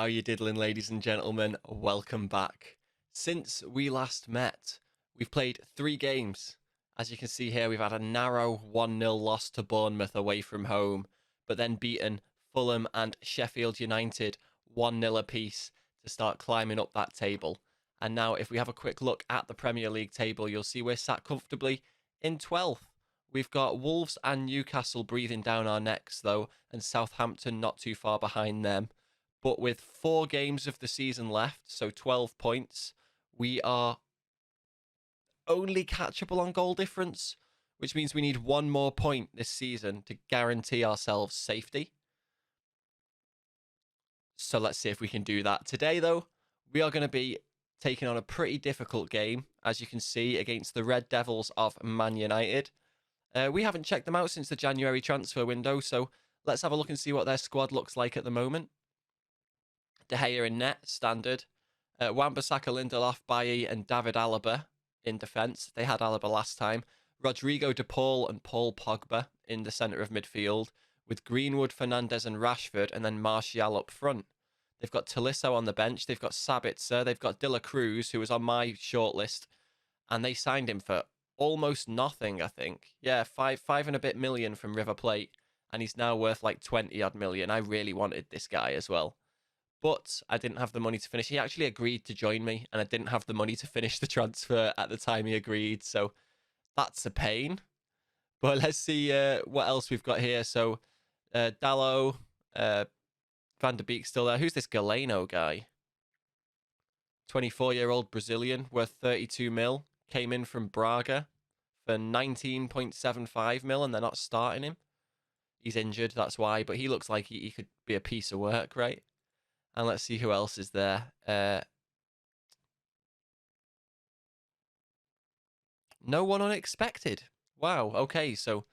How you diddling, ladies and gentlemen? Welcome back. Since we last met, we've played 3 games. As you can see here, we've had a narrow 1-0 loss to Bournemouth away from home, but then beaten Fulham and Sheffield United 1-0 apiece to start climbing up that table. And now, if we have a quick look at the Premier League table, you'll see we're sat comfortably in 12th. We've got Wolves and Newcastle breathing down our necks, though, and Southampton not too far behind them. But with 4 games of the season left, so 12 points, we are only catchable on goal difference, which means we need 1 more point this season to guarantee ourselves safety. So let's see if we can do that. Today, though, we are going to be taking on a pretty difficult game, as you can see, against the Red Devils of Man United. We haven't checked them out since the January transfer window, so let's have a look and see what their squad looks like at the moment. De Gea in net, standard. Wan-Bissaka, Lindelof, Bailly and David Alaba in defence. They had Alaba last time. Rodrigo De Paul and Paul Pogba in the centre of midfield, with Greenwood, Fernandes and Rashford, and then Martial up front. They've got Tolisso on the bench. They've got Sabitzer. They've got De La Cruz, who was on my shortlist, and they signed him for almost nothing, I think. Yeah, five and a bit million from River Plate, and he's now worth like 20 odd million. I really wanted this guy as well, but I didn't have the money to finish. He actually agreed to join me, and I didn't have the money to finish the transfer at the time he agreed, so that's a pain. But let's see what else we've got here. So Dalot, Van der Beek still there. Who's this Galeno guy? 24-year-old Brazilian, worth 32 mil. Came in from Braga for 19.75 mil, and they're not starting him. He's injured, that's why, but he looks like he could be a piece of work, right? And let's see who else is there. No one unexpected. Wow. Okay, so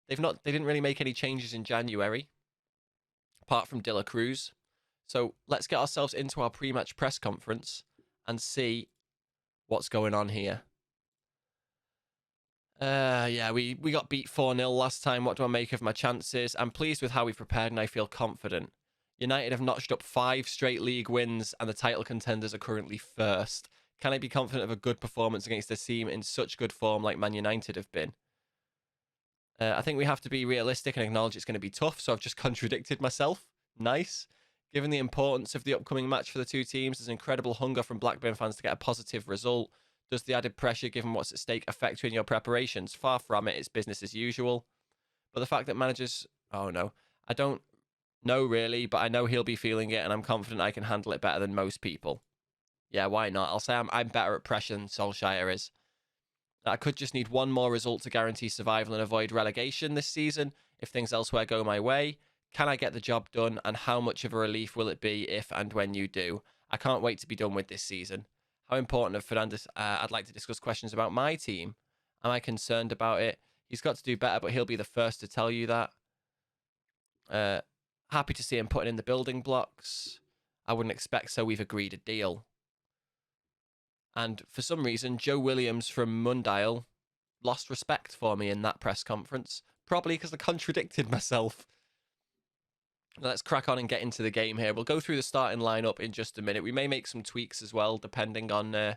they didn't really make any changes in January, apart from De La Cruz. So let's get ourselves into our pre-match press conference and see what's going on here. Yeah, we got beat 4-0 last time. What do I make of my chances? I'm pleased with how we've prepared and I feel confident. United have notched up 5 straight league wins and the title contenders are currently first. Can I be confident of a good performance against a team in such good form like Man United have been? I think we have to be realistic and acknowledge it's going to be tough, so I've just contradicted myself. Nice. Given the importance of the upcoming match for the two teams, there's incredible hunger from Blackburn fans to get a positive result. Does the added pressure, given what's at stake, affect you in your preparations? Far from it, it's business as usual. But the fact that managers... Oh, no. I don't know, really, but I know he'll be feeling it, and I'm confident I can handle it better than most people. Yeah, why not? I'll say I'm better at pressure than Solskjaer is. I could just need 1 more result to guarantee survival and avoid relegation this season if things elsewhere go my way. Can I get the job done, and how much of a relief will it be if and when you do? I can't wait to be done with this season. How important of Fernandes? I'd like to discuss questions about my team. Am I concerned about it? He's got to do better, but he'll be the first to tell you that. Happy to see him putting in the building blocks. I wouldn't expect so. We've agreed a deal. And for some reason, Joe Williams from Mundial lost respect for me in that press conference. Probably because I contradicted myself. Let's crack on and get into the game here. We'll go through the starting lineup in just a minute. We may make some tweaks as well, depending on the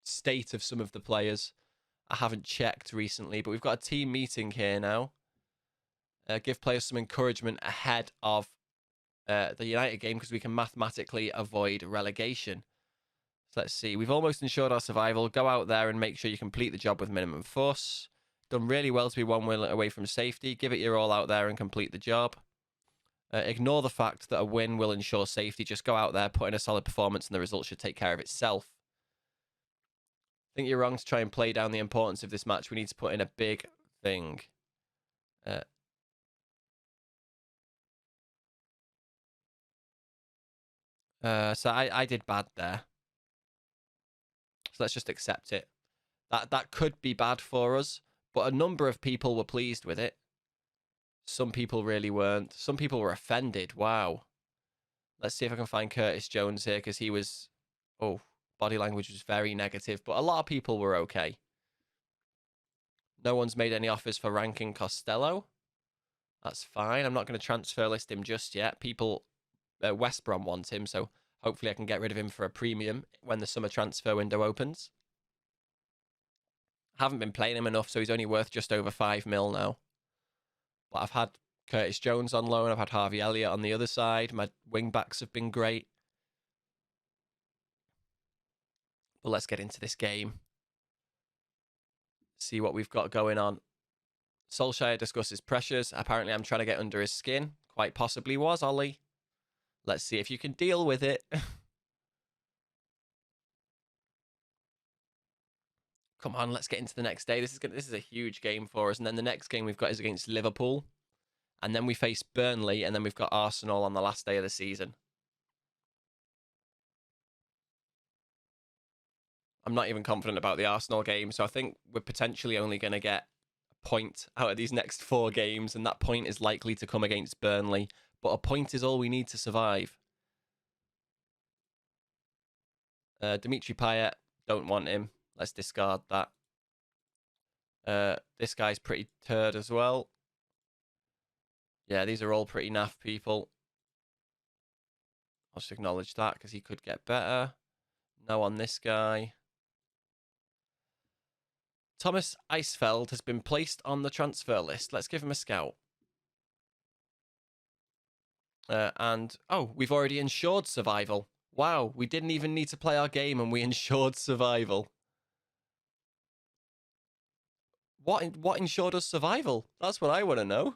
state of some of the players. I haven't checked recently, but we've got a team meeting here now. Give players some encouragement ahead of the United game because we can mathematically avoid relegation. So let's see. We've almost ensured our survival. Go out there and make sure you complete the job with minimum fuss. Done really well to be 1 win away from safety. Give it your all out there and complete the job. Ignore the fact that a win will ensure safety. Just go out there, put in a solid performance, and the result should take care of itself. I think you're wrong to try and play down the importance of this match. We need to put in a big thing. So I did bad there. So let's just accept it. That could be bad for us, but a number of people were pleased with it. Some people really weren't. Some people were offended. Wow. Let's see if I can find Curtis Jones here, because he was... Oh, body language was very negative, but a lot of people were okay. No one's made any offers for ranking Costello. That's fine. I'm not going to transfer list him just yet. People West Brom want him, so hopefully I can get rid of him for a premium when the summer transfer window opens. Haven't been playing him enough, so he's only worth just over 5 mil now. But I've had Curtis Jones on loan. I've had Harvey Elliott on the other side. My wing backs have been great. But let's get into this game. See what we've got going on. Solskjaer discusses pressures. Apparently, I'm trying to get under his skin. Quite possibly was, Ollie. Let's see if you can deal with it. Come on, let's get into the next day. This is a huge game for us. And then the next game we've got is against Liverpool. And then we face Burnley. And then we've got Arsenal on the last day of the season. I'm not even confident about the Arsenal game. So I think we're potentially only going to get a point out of these next 4 games. And that point is likely to come against Burnley. But a point is all we need to survive. Dimitri Payet, don't want him. Let's discard that. This guy's pretty turd as well. Yeah, these are all pretty naff people. I'll just acknowledge that because he could get better. No on this guy. Thomas Eisfeld has been placed on the transfer list. Let's give him a scout. We've already ensured survival. Wow, we didn't even need to play our game and we ensured survival. What ensured us survival? That's what I want to know.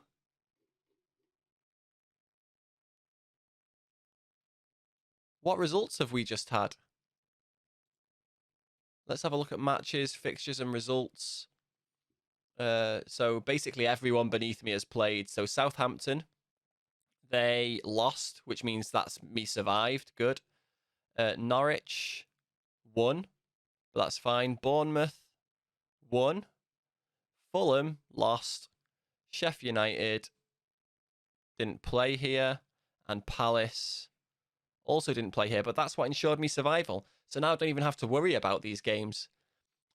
What results have we just had? Let's have a look at matches, fixtures, and results. So basically everyone beneath me has played. So Southampton, they lost, which means that's me survived. Good. Norwich won, but that's fine. Bournemouth won. Fulham lost. Sheffield United didn't play here. And Palace also didn't play here, but that's what ensured me survival. So now I don't even have to worry about these games.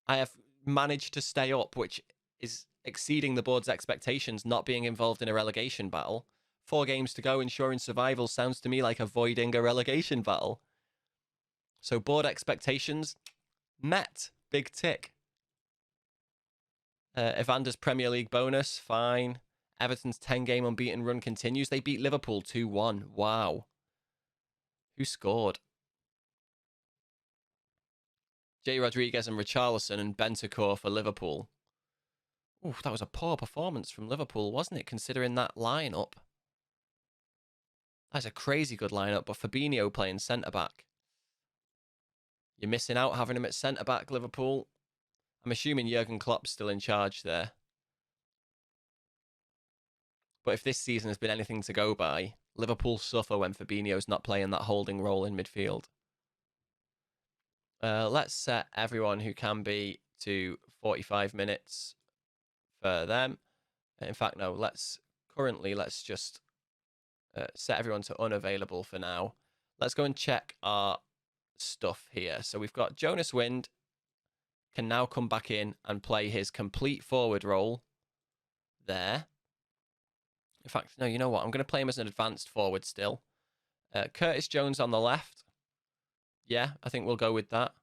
I have managed to stay up, which is exceeding the board's expectations, not being involved in a relegation battle. 4 games to go, ensuring survival sounds to me like avoiding a relegation battle. So board expectations met. Big tick. Evander's Premier League bonus, fine. Everton's 10-game unbeaten run continues. They beat Liverpool 2-1. Wow. Who scored? Jay Rodriguez and Richarlison and Bentancur for Liverpool. Ooh, that was a poor performance from Liverpool, wasn't it, considering that lineup? That's a crazy good lineup, but Fabinho playing centre-back. You're missing out having him at centre-back, Liverpool. I'm assuming Jurgen Klopp's still in charge there. But if this season has been anything to go by, Liverpool suffer when Fabinho's not playing that holding role in midfield. Let's set everyone who can be to 45 minutes for them. In fact, no, let's just set everyone to unavailable for now. Let's go and check our stuff here. So we've got Jonas Wind can now come back in and play his complete forward role there. In fact, no, you know what? I'm going to play him as an advanced forward still. Curtis Jones on the left. Yeah, I think we'll go with that.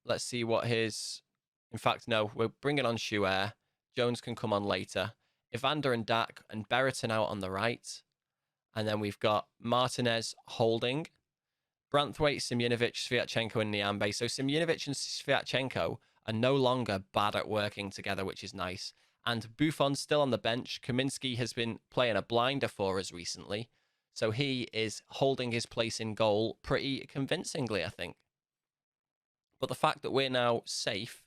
Let's see what his... In fact, no, we're bringing on Schuer. Jones can come on later. Evander and Dak and Berreton out on the right. And then we've got Martinez holding. Branthwaite, Simunovic, Sviatchenko and Niambe. So Simunovic and Sviatchenko are no longer bad at working together, which is nice. And Buffon's still on the bench. Kaminsky has been playing a blinder for us recently. So he is holding his place in goal pretty convincingly, I think. But the fact that we're now safe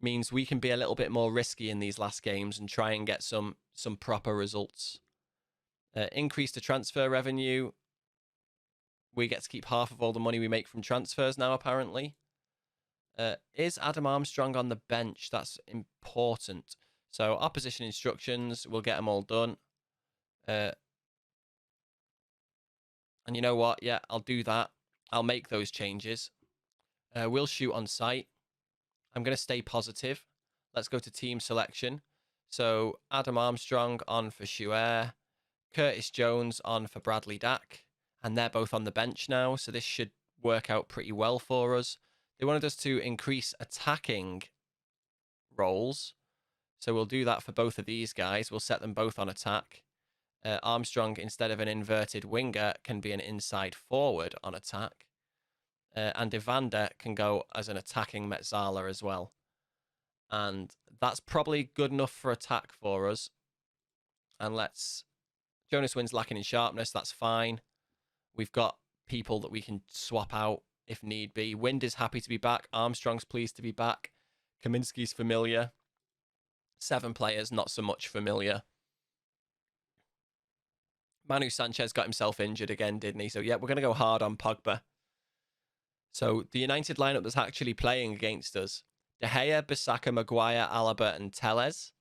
means we can be a little bit more risky in these last games and try and get some proper results. Increase the transfer revenue. We get to keep half of all the money we make from transfers now, apparently. Is Adam Armstrong on the bench? That's important. So opposition instructions, we'll get them all done. And you know what? Yeah, I'll do that. I'll make those changes. We'll shoot on sight. I'm going to stay positive. Let's go to team selection. So Adam Armstrong on for Schuer. Curtis Jones on for Bradley Dack, and they're both on the bench now, so this should work out pretty well for us. They wanted us to increase attacking roles, so we'll do that for both of these guys. We'll set them both on attack. Armstrong, instead of an inverted winger, can be an inside forward on attack. And Evander can go as an attacking Metzala as well. And that's probably good enough for attack for us. And Jonas Wind's lacking in sharpness. That's fine. We've got people that we can swap out if need be. Wind is happy to be back. Armstrong's pleased to be back. Kaminski's familiar. 7 players, not so much familiar. Manu Sanchez got himself injured again, didn't he? So, yeah, we're going to go hard on Pogba. So, the United lineup that's actually playing against us: De Gea, Bissaka, Maguire, Alaba, and Telles.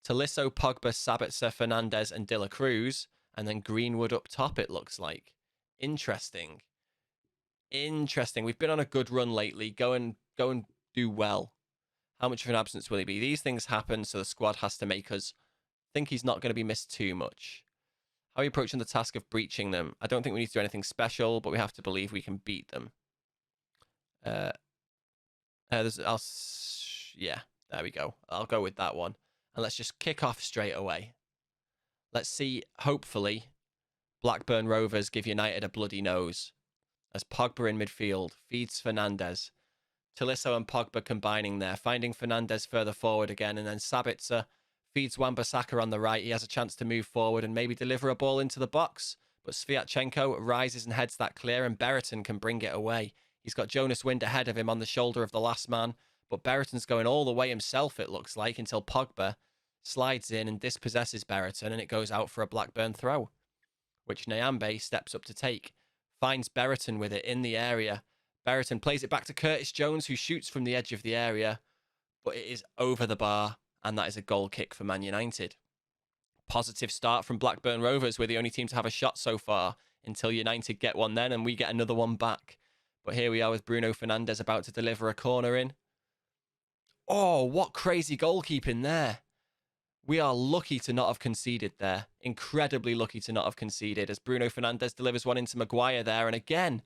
Tolisso, Pogba, Sabitzer, Fernandez, and De La Cruz. And then Greenwood up top, it looks like. Interesting. We've been on a good run lately. Go and do well. How much of an absence will he be? These things happen, so the squad has to make us think he's not going to be missed too much. How are you approaching the task of breaching them? I don't think we need to do anything special, but we have to believe we can beat them. Yeah, there we go. I'll go with that one. And let's just kick off straight away. Let's see, hopefully, Blackburn Rovers give United a bloody nose. As Pogba in midfield feeds Fernandez. Tolisso and Pogba combining there, finding Fernandez further forward again, and then Sabitzer feeds Wan-Bissaka on the right. He has a chance to move forward and maybe deliver a ball into the box, but Sviatchenko rises and heads that clear, and Berreton can bring it away. He's got Jonas Wind ahead of him on the shoulder of the last man, but Berreton's going all the way himself, it looks like, until Pogba slides in and dispossesses Berreton, and it goes out for a Blackburn throw, which Nyambe steps up to take. Finds Berreton with it in the area. Berreton plays it back to Curtis Jones, who shoots from the edge of the area, but it is over the bar, and that is a goal kick for Man United. Positive start from Blackburn Rovers. We're the only team to have a shot so far until United get one then, and we get another one back. But here we are with Bruno Fernandes about to deliver a corner in. Oh, what crazy goalkeeping there. We are lucky to not have conceded there. Incredibly lucky to not have conceded, as Bruno Fernandes delivers one into Maguire there. And again,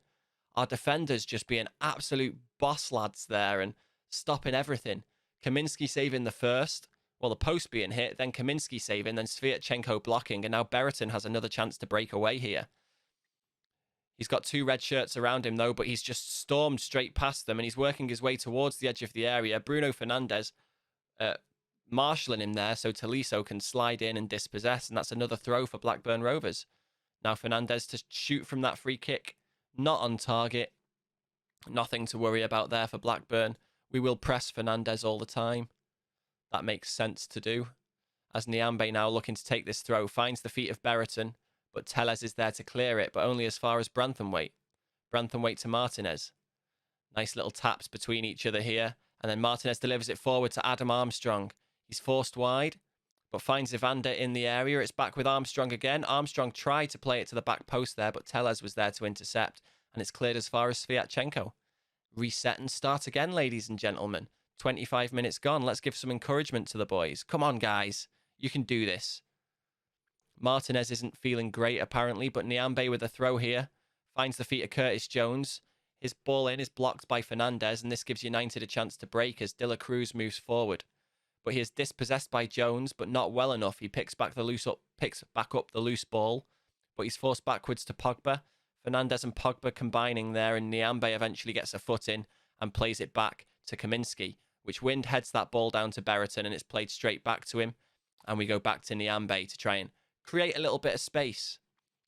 our defenders just being absolute boss lads there and stopping everything. Kaminski saving the first. Well, the post being hit, then Kaminski saving, then Sviatchenko blocking. And now Berreton has another chance to break away here. He's got 2 red shirts around him, though, but he's just stormed straight past them, and he's working his way towards the edge of the area. Bruno Fernandes marshalling him there so Tolisso can slide in and dispossess, and that's another throw for Blackburn Rovers. Now Fernandes to shoot from that free kick. Not on target. Nothing to worry about there for Blackburn. We will press Fernandes all the time. That makes sense to do. As Nyambe now looking to take this throw, finds the feet of Berreton, but Telles is there to clear it, but only as far as Branthwaite. Branthwaite to Martinez. Nice little taps between each other here, and then Martinez delivers it forward to Adam Armstrong. He's forced wide, but finds Evander in the area. It's back with Armstrong again. Armstrong tried to play it to the back post there, but Telles was there to intercept, and it's cleared as far as Sviatchenko. Reset and start again, ladies and gentlemen. 25 minutes gone. Let's give some encouragement to the boys. Come on, guys. You can do this. Martinez isn't feeling great, apparently, but Nyambe with a throw here. Finds the feet of Curtis Jones. His ball in is blocked by Fernandes, and this gives United a chance to break as De La Cruz moves forward. But he is dispossessed by Jones, but not well enough. He picks back up the loose ball, but he's forced backwards to Pogba. Fernandes and Pogba combining there, and Nyambe eventually gets a foot in and plays it back to Kaminski, which Wind heads that ball down to Berreton, and it's played straight back to him. And we go back to Nyambe to try and create a little bit of space,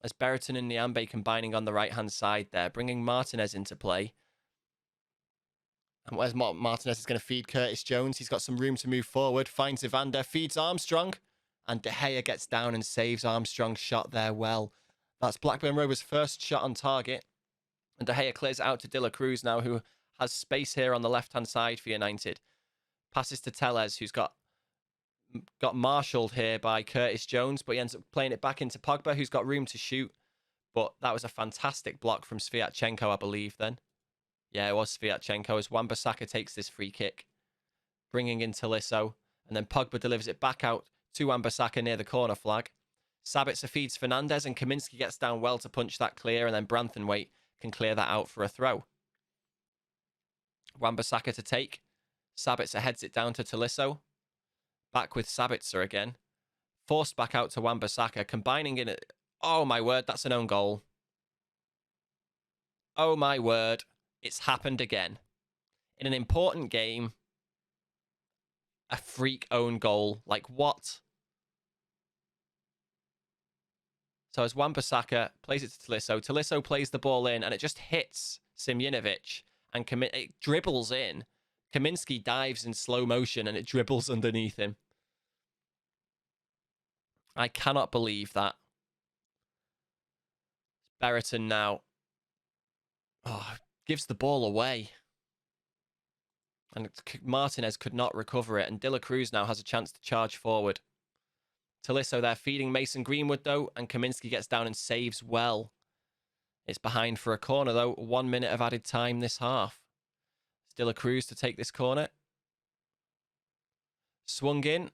as Berreton and Nyambe combining on the right-hand side there, bringing Martinez into play. And where's Martinez is going to feed Curtis Jones. He's got some room to move forward. Finds Evander, feeds Armstrong. And De Gea gets down and saves Armstrong's shot there well. That's Blackburn Rovers' first shot on target. And De Gea clears it out to De La Cruz now, who has space here on the left-hand side for United. Passes to Telles, who's got marshalled here by Curtis Jones, but he ends up playing it back into Pogba, who's got room to shoot. But that was a fantastic block from Sviatchenko, I believe, then. Yeah, it was Sviatchenko, as Wan-Bissaka takes this free kick, bringing in Tolisso, and then Pogba delivers it back out to Wan-Bissaka near the corner flag. Sabitzer feeds Fernandez, and Kaminsky gets down well to punch that clear, and then Branthwaite can clear that out for a throw. Wan-Bissaka to take. Sabitzer heads it down to Tolisso. Back with Sabitzer again. Forced back out to Wan-Bissaka, combining in it. Oh, my word, that's an own goal. Oh, my word, it's happened again. In an important game, a freak own goal. Like, what? So as Wan-Bissaka plays it to Tolisso, Tolisso plays the ball in, and it just hits Simunovic, and it dribbles in. Kaminsky dives in slow motion, and it dribbles underneath him. I cannot believe that. Brereton now gives the ball away. And Martinez could not recover it, and De La Cruz now has a chance to charge forward. Tolisso there feeding Mason Greenwood, though, and Kaminsky gets down and saves well. It's behind for a corner, though. 1 minute of added time this half. It's De La Cruz to take this corner. Swung in.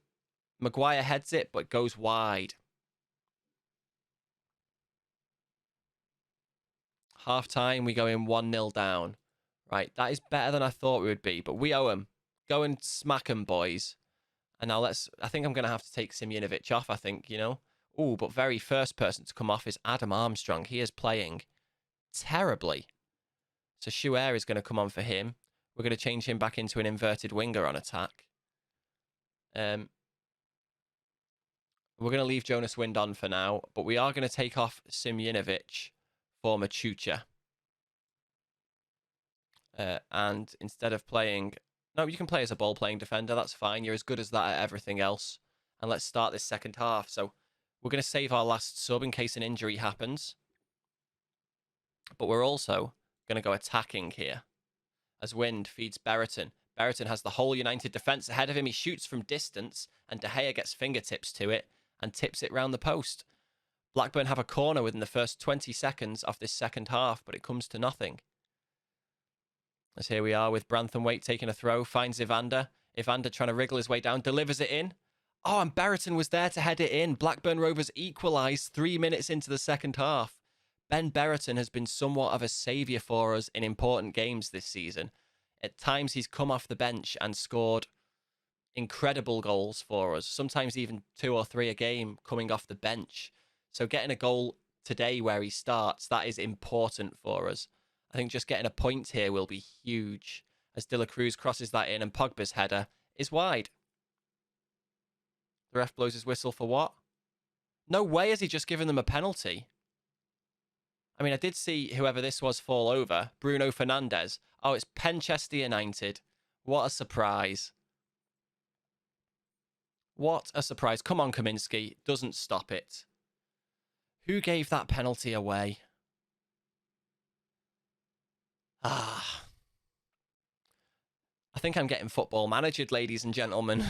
Maguire heads it, but goes wide. Half time, we go in 1-0 down. Right, that is better than I thought we would be, but we owe them. Go and smack them, boys. And now I think I'm going to have to take Simunovic off, I think, you know. Oh, but very first person to come off is Adam Armstrong. He is playing terribly. So Schuer is going to come on for him. We're going to change him back into an inverted winger on attack. We're going to leave Jonas Wind on for now, but we are going to take off Simunovic for Machucha. And instead of playing... No, you can play as a ball-playing defender. That's fine. You're as good as that at everything else. And let's start this second half. So we're going to save our last sub in case an injury happens. But we're also going to go attacking here. As Wind feeds Brereton. Brereton has the whole United defence ahead of him. He shoots from distance, and De Gea gets fingertips to it and tips it round the post. Blackburn have a corner within the first 20 seconds of this second half, but it comes to nothing. As here we are with Branthwaite taking a throw, finds Evander. Evander trying to wriggle his way down, delivers it in. Oh, and Brereton was there to head it in. Blackburn Rovers equalised 3 minutes into the second half. Ben Brereton has been somewhat of a saviour for us in important games this season. At times he's come off the bench and scored incredible goals for us. Sometimes even 2 or 3 a game coming off the bench. So getting a goal today where he starts, that is important for us. I think just getting a point here will be huge as De La Cruz crosses that in and Pogba's header is wide. The ref blows his whistle for what? No way has he just given them a penalty. I mean, I did see whoever this was fall over. Bruno Fernandes. Oh, it's Penchester United. What a surprise. What a surprise. Come on, Kaminsky. Doesn't stop it. Who gave that penalty away? I think I'm getting football managered, ladies and gentlemen.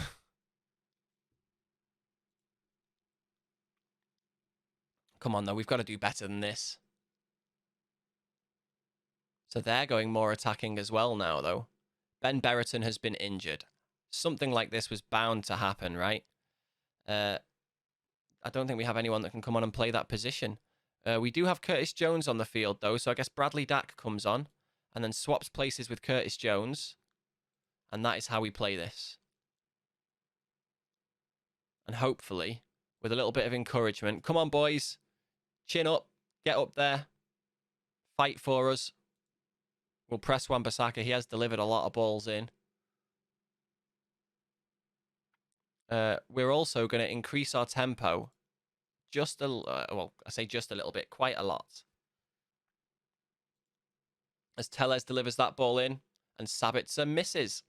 Come on, though. We've got to do better than this. So they're going more attacking as well now, though. Ben Brereton has been injured. Something like this was bound to happen, right? I don't think we have anyone that can come on and play that position. We do have Curtis Jones on the field, though, so I guess Bradley Dack comes on and then swaps places with Curtis Jones. And that is how we play this. And hopefully, with a little bit of encouragement, come on, boys. Chin up. Get up there. Fight for us. We'll press Wan-Bissaka. He has delivered a lot of balls in. We're also going to increase our tempo just a well, I say just a little bit, quite a lot. As Tellez delivers that ball in and Sabitzer misses.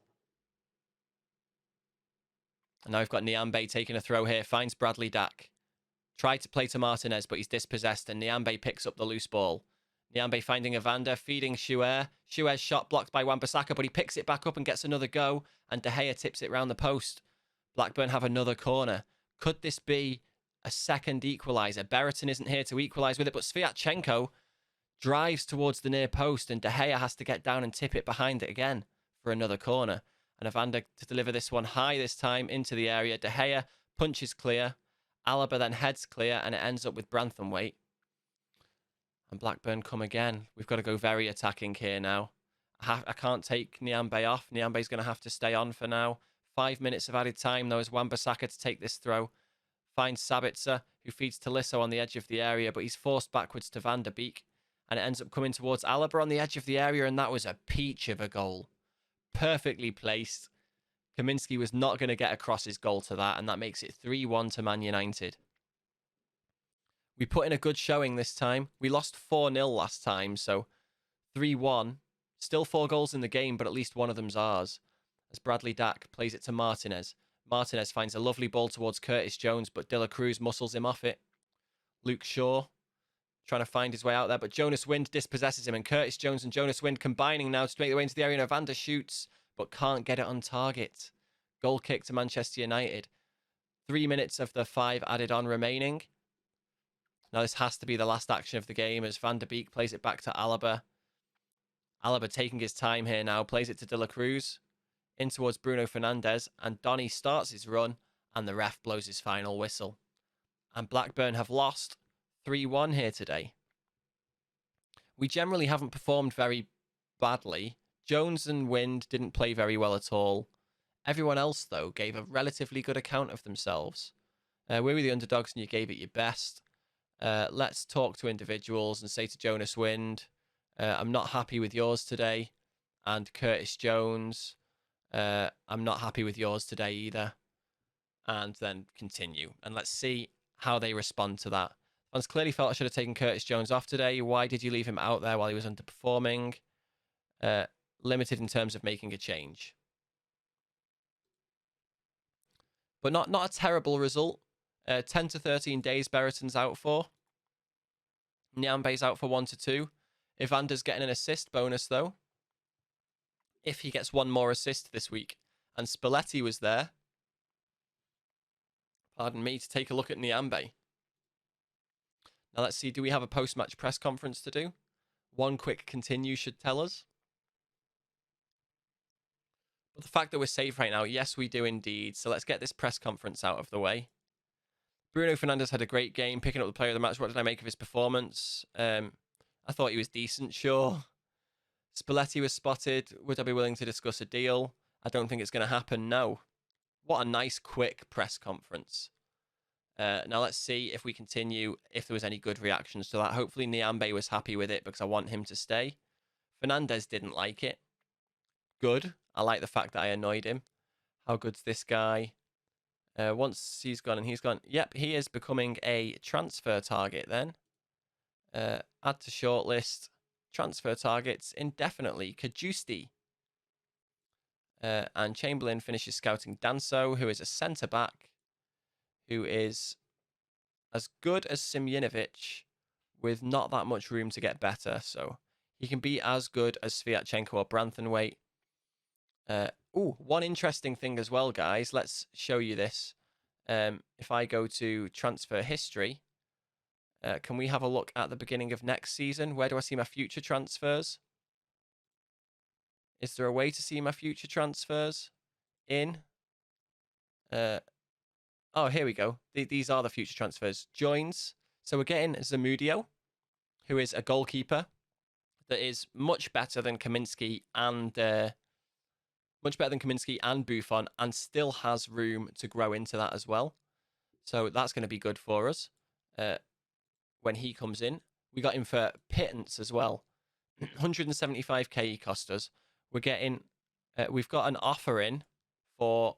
And now we've got Niambe taking a throw here, finds Bradley Dack. Tried to play to Martinez, but he's dispossessed, and Niambe picks up the loose ball. Niambe finding Evander, feeding Schuer. Schuer's shot blocked by Wan-Bissaka, but he picks it back up and gets another go, and De Gea tips it round the post. Blackburn have another corner. Could this be a second equaliser? Brereton isn't here to equalise with it, but Sviatchenko drives towards the near post, and De Gea has to get down and tip it behind it again for another corner. And Evander to deliver this one high this time into the area. De Gea punches clear, Alaba then heads clear, and it ends up with Branthwaite. And Blackburn come again. We've got to go very attacking here now. I can't take Nyambe off. Nyambe's going to have to stay on for now. 5 minutes of added time, though, as Wan-Bissaka to take this throw. Finds Sabitzer, who feeds Tolisso on the edge of the area, but he's forced backwards to Van der Beek. And it ends up coming towards Alaba on the edge of the area, and that was a peach of a goal. Perfectly placed. Kaminski was not going to get across his goal to that, and that makes it 3-1 to Man United. We put in a good showing this time. We lost 4-0 last time, so 3-1. Still 4 goals in the game, but at least one of them's ours. As Bradley Dack plays it to Martinez. Martinez finds a lovely ball towards Curtis Jones, but De La Cruz muscles him off it. Luke Shaw trying to find his way out there, but Jonas Wind dispossesses him, and Curtis Jones and Jonas Wind combining now to make their way into the area. Evander shoots, but can't get it on target. Goal kick to Manchester United. 3 minutes of the 5 added on remaining. Now this has to be the last action of the game as Van der Beek plays it back to Alaba. Alaba taking his time here now, plays it to De La Cruz. In towards Bruno Fernandes, and Donny starts his run, and the ref blows his final whistle. And Blackburn have lost 3-1 here today. We generally haven't performed very badly. Jones and Wind didn't play very well at all. Everyone else, though, gave a relatively good account of themselves. We were the underdogs and you gave it your best. Let's talk to individuals and say to Jonas Wind, I'm not happy with yours today. And Curtis Jones, I'm not happy with yours today either. And then continue. And let's see how they respond to that. Fans clearly felt I should have taken Curtis Jones off today. Why did you leave him out there while he was underperforming? Limited in terms of making a change. But not a terrible result. 10 to 13 days Berreton's out for. Nyambe's out for 1 to 2. Evander's getting an assist bonus, though. If he gets one more assist this week. And Spalletti was there. Pardon me, to take a look at Nyambe. Now let's see, do we have a post-match press conference to do? One quick continue should tell us. But the fact that we're safe right now, yes, we do indeed. So let's get this press conference out of the way. Bruno Fernandes had a great game, picking up the player of the match. What did I make of his performance? I thought he was decent, sure. Spalletti was spotted. Would I be willing to discuss a deal? I don't think it's going to happen, no. What a nice, quick press conference. Now let's see if we continue, if there was any good reactions to that. Hopefully Nyambe was happy with it because I want him to stay. Fernandes didn't like it. Good. I like the fact that I annoyed him. How good's this guy? Once he's gone and he's gone, yep, he is becoming a transfer target then. Add to shortlist. Transfer targets indefinitely. Kajusti. And Chamberlain finishes scouting Danso, who is a centre-back, who is as good as Simjinovic with not that much room to get better. So he can be as good as Sviatchenko or Branthwaite. One interesting thing as well, guys. Let's show you this. If I go to transfer history, can we have a look at the beginning of next season? Where do I see my future transfers? Is there a way to see my future transfers? Oh, here we go. These are the future transfers. Joins. So we're getting Zamudio, who is a goalkeeper that is much better than Kaminski and Buffon, and still has room to grow into that as well. So that's going to be good for us when he comes in. We got him for pittance as well. 175k he cost us. We've got an offer in for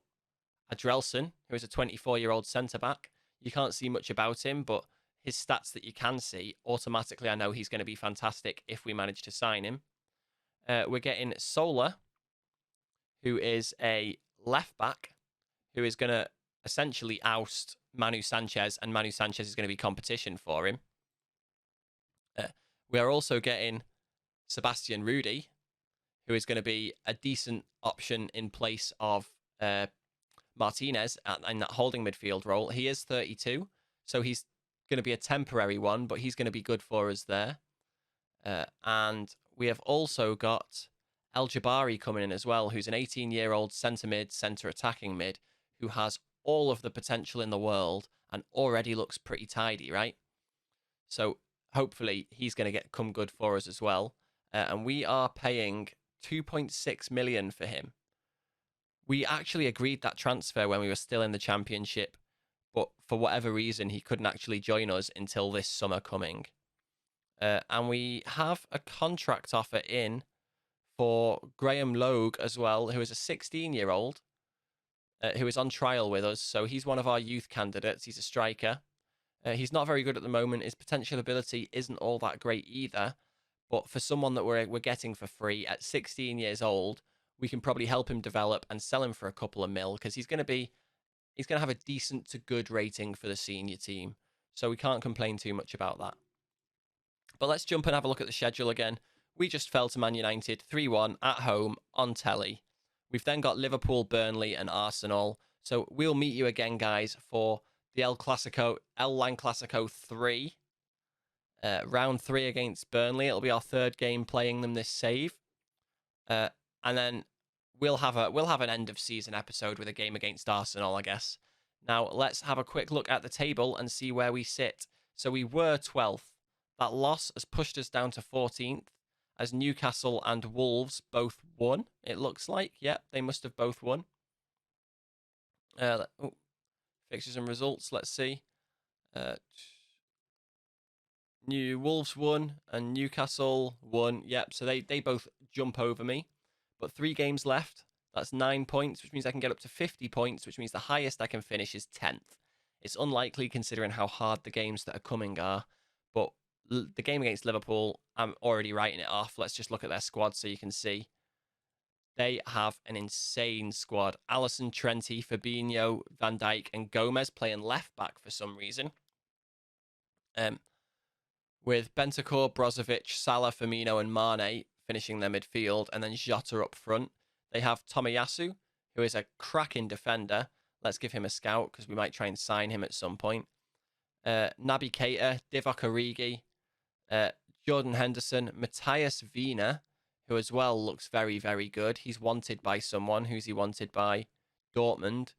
Adrelson, who is a 24-year-old centre-back. You can't see much about him, but his stats that you can see, automatically I know he's going to be fantastic if we manage to sign him. We're getting Sola, who is a left-back, who is going to essentially oust Manu Sanchez, and Manu Sanchez is going to be competition for him. We are also getting Sebastian Rudy, who is going to be a decent option in place of Martinez in that holding midfield role. He is 32, so he's going to be a temporary one, but he's going to be good for us there. And we have also got El Jabari coming in as well, who's an 18-year-old centre attacking mid, who has all of the potential in the world and already looks pretty tidy, right? So hopefully he's going to come good for us as well. And we are paying 2.6 million for him. We actually agreed that transfer when we were still in the Championship, but for whatever reason, he couldn't actually join us until this summer coming. And we have a contract offer in for Graham Logue as well, who is a 16-year-old who is on trial with us. So he's one of our youth candidates. He's a striker. He's not very good at the moment. His potential ability isn't all that great either. But for someone that we're getting for free at 16 years old, we can probably help him develop and sell him for a couple of mil, because he's going to have a decent to good rating for the senior team. So we can't complain too much about that. But let's jump and have a look at the schedule again. We just fell to Man United 3-1 at home on telly. We've then got Liverpool, Burnley and Arsenal. So we'll meet you again, guys, for the El Lan Clasico 3. Round 3 against Burnley. It'll be our third game playing them this save. And then we'll have an end of season episode with a game against Arsenal, I guess. Now, let's have a quick look at the table and see where we sit. So we were 12th. That loss has pushed us down to 14th, as Newcastle and Wolves both won, it looks like. Yep, they must have both won. Fixtures and results, let's see. New Wolves won and Newcastle won. Yep, so they both jump over me. But 3 games left. That's 9 points, which means I can get up to 50 points, which means the highest I can finish is 10th. It's unlikely considering how hard the games that are coming are. But the game against Liverpool, I'm already writing it off. Let's just look at their squad so you can see. They have an insane squad. Alisson, Trenty, Fabinho, Van Dijk, and Gomez playing left back for some reason. With Bentancur, Brozovic, Salah, Firmino, and Mane finishing their midfield, and then Jota up front. They have Tomiyasu, who is a cracking defender. Let's give him a scout because we might try and sign him at some point. Naby Keita, Divock Origi, Jordan Henderson, Matthias Wiener, who as well looks very, very good. He's wanted by someone. Who's he wanted by? Dortmund.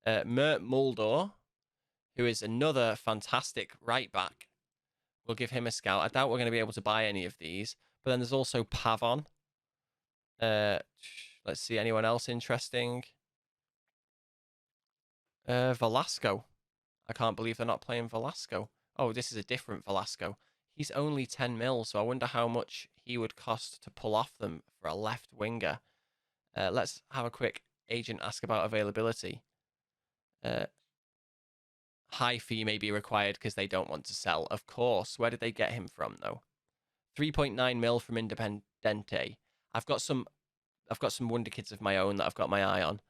Mert Mulder, who is another fantastic right back. We'll give him a scout. I doubt we're going to be able to buy any of these. But then there's also Pavon. Let's see, anyone else interesting? Velasco. I can't believe they're not playing Velasco. Oh, this is a different Velasco. He's only 10 mil, so I wonder how much he would cost to pull off them for a left winger. Let's have a quick agent ask about availability. High fee may be required because they don't want to sell. Of course. Where did they get him from, though? 3.9 mil from Independiente. I've got some wonder kids of my own that I've got my eye on.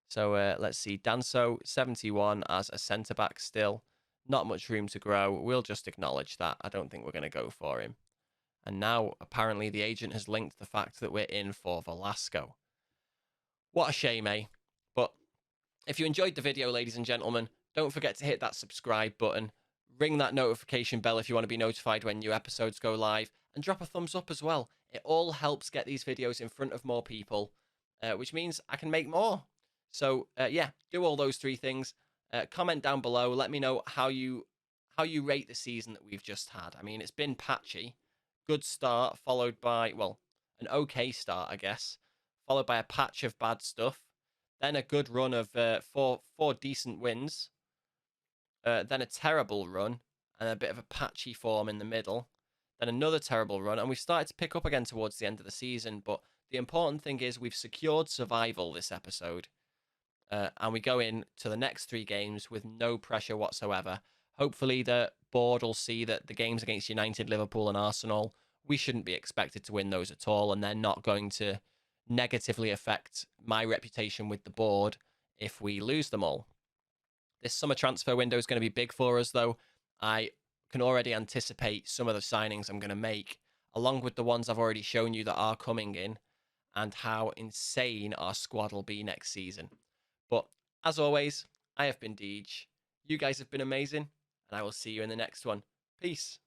So let's see. Danso, 71 as a centre-back still. Not much room to grow. We'll just acknowledge that. I don't think we're going to go for him. And now, apparently, the agent has linked the fact that we're in for Velasco. What a shame, eh? But if you enjoyed the video, ladies and gentlemen, don't forget to hit that subscribe button. Ring that notification bell if you want to be notified when new episodes go live. And drop a thumbs up as well. It all helps get these videos in front of more people, which means I can make more. So, yeah, do all those 3 things. Comment down below. Let me know how you rate the season that we've just had. I mean, it's been patchy. Good start, followed by, well, an okay start, I guess. Followed by a patch of bad stuff. Then a good run of 4 decent wins. Then a terrible run. And a bit of a patchy form in the middle. Then another terrible run. And we've started to pick up again towards the end of the season. But the important thing is we've secured survival this episode. And we go in to the next 3 games with no pressure whatsoever. Hopefully the board will see that the games against United, Liverpool and Arsenal, we shouldn't be expected to win those at all, and they're not going to negatively affect my reputation with the board if we lose them all. This summer transfer window is going to be big for us, though. I can already anticipate some of the signings I'm going to make, along with the ones I've already shown you that are coming in, and how insane our squad will be next season. But as always, I have been Deej. You guys have been amazing, and I will see you in the next one. Peace.